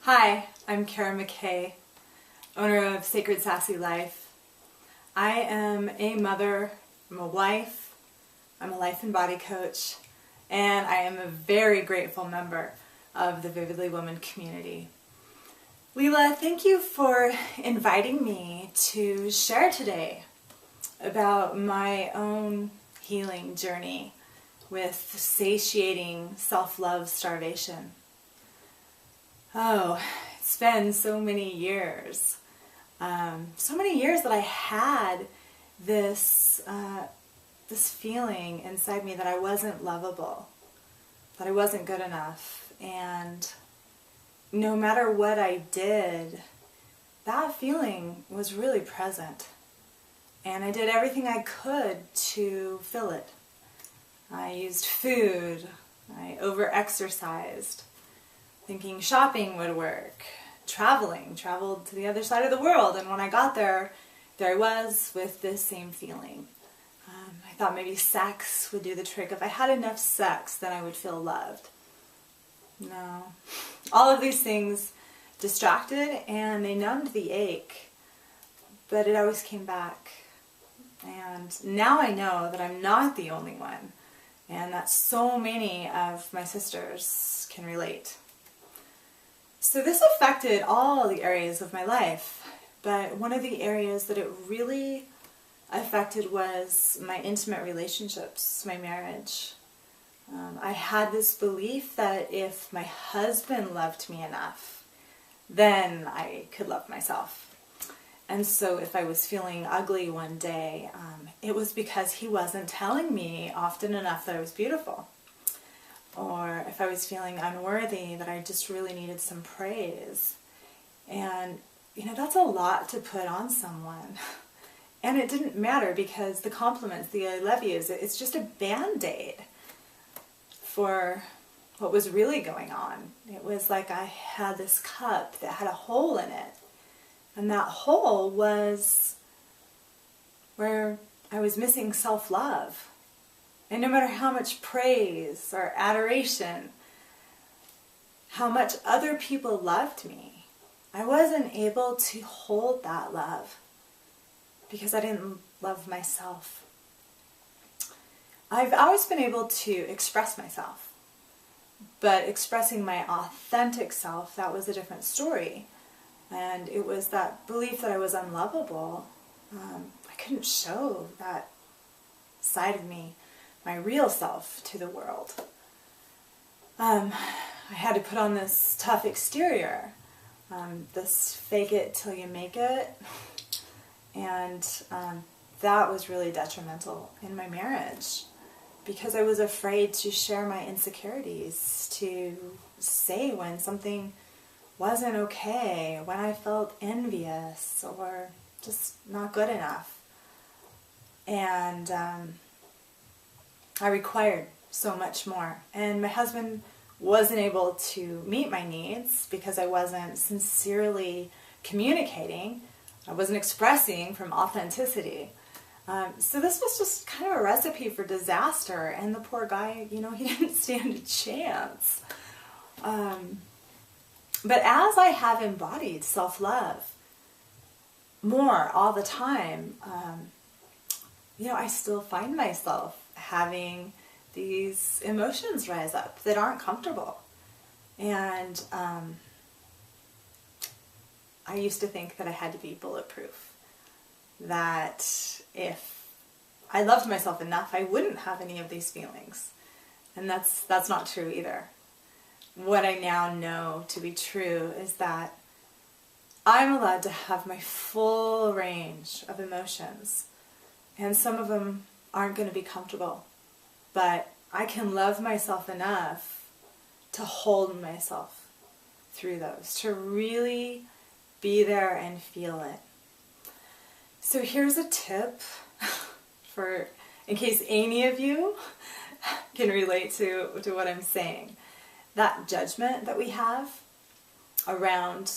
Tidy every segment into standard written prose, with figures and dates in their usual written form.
Hi, I'm Mckay, owner of Sacred Sassy Life. I am a mother, I'm a wife, I'm a life and body coach, and I am a very grateful member of the Vividly Woman community. Leela, thank you for inviting me to share today about my own healing journey with satiating self-love starvation. Oh, it's been so many years. So many years that I had this feeling inside me that I wasn't lovable, that I wasn't good enough, and no matter what I did, that feeling was really present. And I did everything I could to fill it. I used food, I over-exercised, thinking shopping would work, traveled to the other side of the world, and when I got there, there I was with this same feeling. I thought maybe sex would do the trick. If I had enough sex, then I would feel loved. No. All of these things distracted and they numbed the ache, but it always came back. And now I know that I'm not the only one, and that so many of my sisters can relate. So this affected all the areas of my life, but one of the areas that it really affected was my intimate relationships, my marriage. I had this belief that if my husband loved me enough, then I could love myself. And so if I was feeling ugly one day, it was because he wasn't telling me often enough that I was beautiful. Or if I was feeling unworthy, that I just really needed some praise. And, that's a lot to put on someone. And it didn't matter because the compliments, the I love yous, it's just a band-aid for what was really going on. It was like I had this cup that had a hole in it. And that hole was where I was missing self-love. And no matter how much praise or adoration, how much other people loved me, I wasn't able to hold that love because I didn't love myself. I've always been able to express myself, but expressing my authentic self, that was a different story. And it was that belief that I was unlovable. I couldn't show that side of me, my real self, to the world. I had to put on this tough exterior, this fake it till you make it, and that was really detrimental in my marriage because I was afraid to share my insecurities, to say when something wasn't okay, when I felt envious or just not good enough. And I required so much more. And my husband wasn't able to meet my needs because I wasn't sincerely communicating. I wasn't expressing from authenticity. So this was just kind of a recipe for disaster. And the poor guy, he didn't stand a chance. But as I have embodied self-love more all the time, I still find myself having these emotions rise up that aren't comfortable. And I used to think that I had to be bulletproof, that if I loved myself enough, I wouldn't have any of these feelings. And that's not true either. What I now know to be true is that I'm allowed to have my full range of emotions. And some of them aren't going to be comfortable. But I can love myself enough to hold myself through those, to really be there and feel it. So here's a tip in case any of you can relate to what I'm saying. That judgment that we have around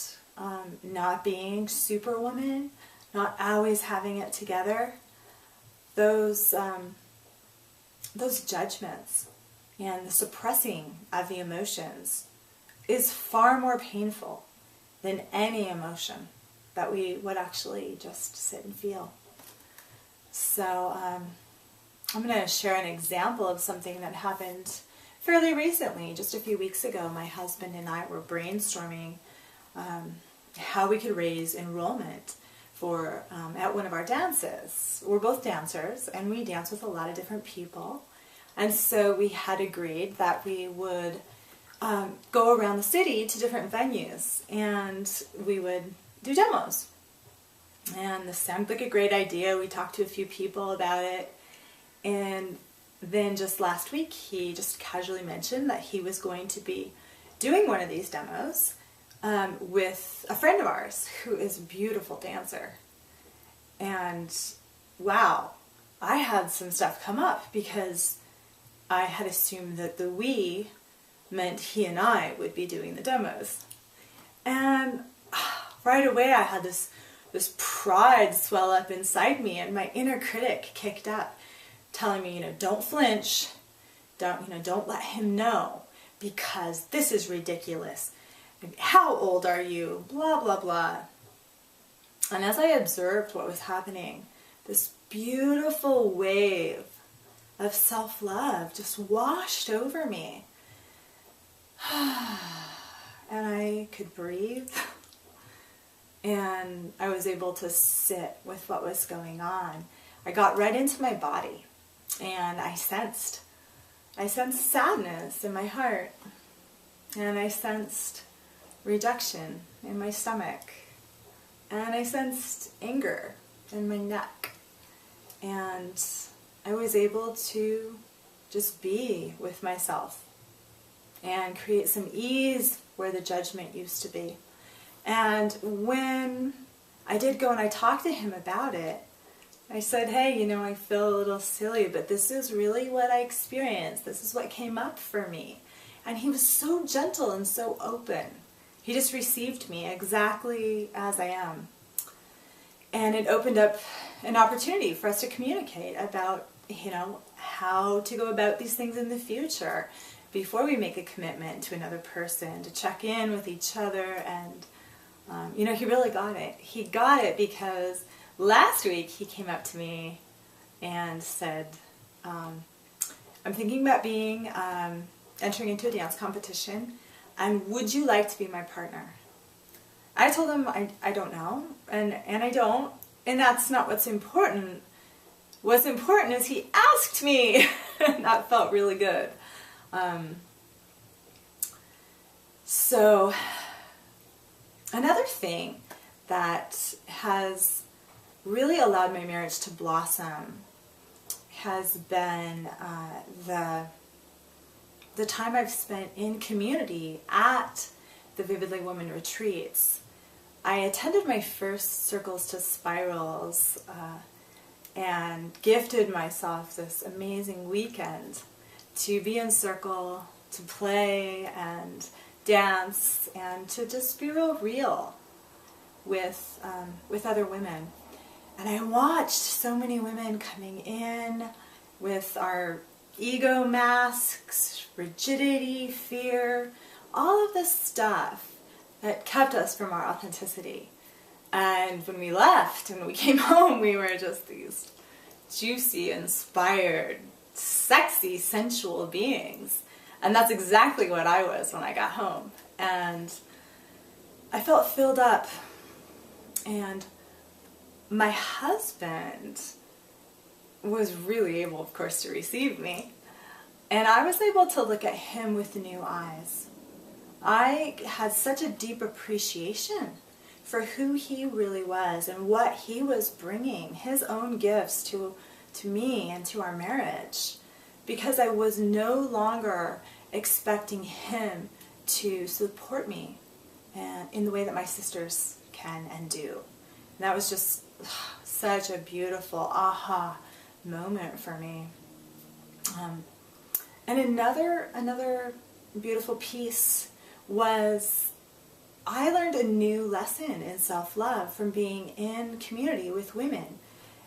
not being superwoman, not always having it together, those judgments and the suppressing of the emotions is far more painful than any emotion that we would actually just sit and feel. So I'm going to share an example of something that happened fairly recently. Just a few weeks ago, my husband and I were brainstorming how we could raise enrollment for at one of our dances. We're both dancers, and we dance with a lot of different people. And so we had agreed that we would go around the city to different venues, and we would do demos. And this sounded like a great idea. We talked to a few people about it, and then just last week he just casually mentioned that he was going to be doing one of these demos with a friend of ours who is a beautiful dancer. And wow, I had some stuff come up because I had assumed that the we meant he and I would be doing the demos. And right away I had this pride swell up inside me, and my inner critic kicked up, telling me, don't flinch, don't let him know, because this is ridiculous. How old are you? Blah, blah, blah. And as I observed what was happening, this beautiful wave of self-love just washed over me. And I could breathe. And I was able to sit with what was going on. I got right into my body, and I sensed sadness in my heart, and I sensed rejection in my stomach, and I sensed anger in my neck, and I was able to just be with myself and create some ease where the judgment used to be. And when I did go and I talked to him about it, I said, hey, I feel a little silly, but this is really what I experienced. This is what came up for me. And he was so gentle and so open. He just received me exactly as I am. And it opened up an opportunity for us to communicate about, how to go about these things in the future before we make a commitment to another person, to check in with each other. And he really got it. He got it because last week he came up to me and said, I'm thinking about entering into a dance competition, and would you like to be my partner? I told him I don't know, and I don't, and that's not what's important. What's important is he asked me, and that felt really good. So another thing that has really allowed my marriage to blossom has been the time I've spent in community at the Vividly Woman retreats. I attended my first Circles to Spirals and gifted myself this amazing weekend to be in circle, to play and dance, and to just be real with other women. And I watched so many women coming in with our ego masks, rigidity, fear, all of this stuff that kept us from our authenticity. And when we left, when we came home, we were just these juicy, inspired, sexy, sensual beings. And that's exactly what I was when I got home. And I felt filled up. And my husband was really able, of course, to receive me. And I was able to look at him with new eyes. I had such a deep appreciation for who he really was and what he was bringing, his own gifts to me and to our marriage, because I was no longer expecting him to support me in the way that my sisters can and do. And that was just such a beautiful aha moment for me. And another beautiful piece was I learned a new lesson in self-love from being in community with women.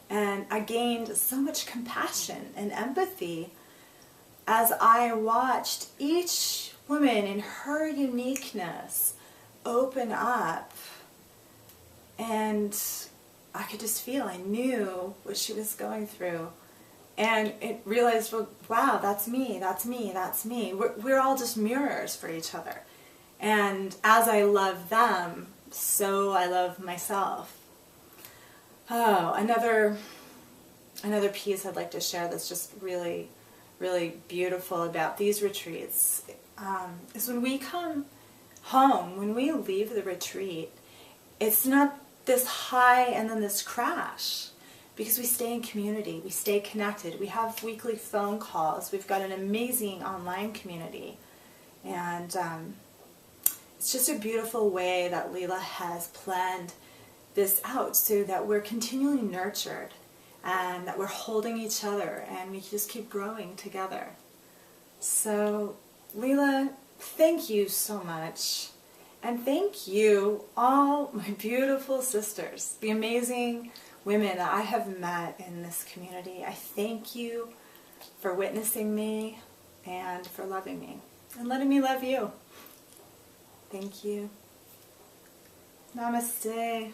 And I gained so much compassion and empathy as I watched each woman in her uniqueness open up, and I could just feel, I knew what she was going through. And it realized, well, wow, that's me, that's me, that's me. We're all just mirrors for each other. And as I love them, so I love myself. Oh, another piece I'd like to share that's just really, really beautiful about these retreats is when we come home, when we leave the retreat, it's not this high and then this crash, because we stay in community, we stay connected, we have weekly phone calls, we've got an amazing online community, and it's just a beautiful way that Leela has planned this out so that we're continually nurtured and that we're holding each other and we just keep growing together. So Leela, thank you so much. And thank you, all my beautiful sisters, the amazing women that I have met in this community. I thank you for witnessing me and for loving me and letting me love you. Thank you. Namaste.